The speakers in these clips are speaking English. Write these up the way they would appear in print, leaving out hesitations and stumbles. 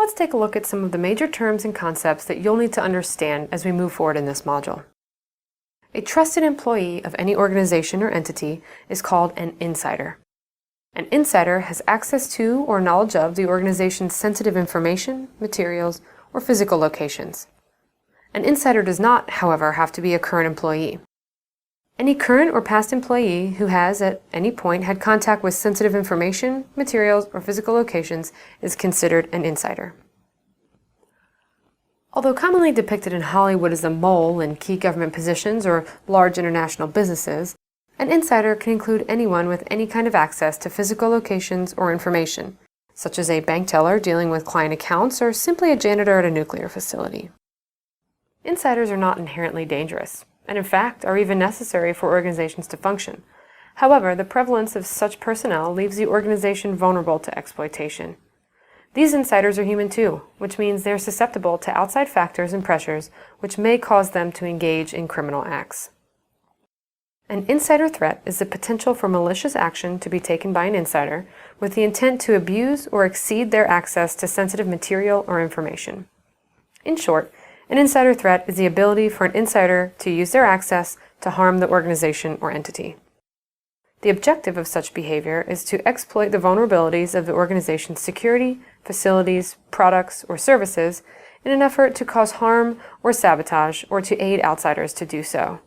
Let's take a look at some of the major terms and concepts that you'll need to understand as we move forward in this module. A trusted employee of any organization or entity is called an insider. An insider has access to or knowledge of the organization's sensitive information, materials, or physical locations. An insider does not, however, have to be a current employee. Any current or past employee who has at any point had contact with sensitive information, materials, or physical locations is considered an insider. Although commonly depicted in Hollywood as a mole in key government positions or large international businesses, an insider can include anyone with any kind of access to physical locations or information, such as a bank teller dealing with client accounts or simply a janitor at a nuclear facility. Insiders are not inherently dangerous, and in fact are even necessary for organizations to function. However, the prevalence of such personnel leaves the organization vulnerable to exploitation. These insiders are human too, which means they are susceptible to outside factors and pressures which may cause them to engage in criminal acts. An insider threat is the potential for malicious action to be taken by an insider with the intent to abuse or exceed their access to sensitive material or information. In short, an insider threat is the ability for an insider to use their access to harm the organization or entity. The objective of such behavior is to exploit the vulnerabilities of the organization's security, facilities, products, or services in an effort to cause harm or sabotage or to aid outsiders to do so.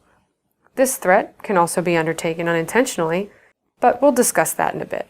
This threat can also be undertaken unintentionally, but we'll discuss that in a bit.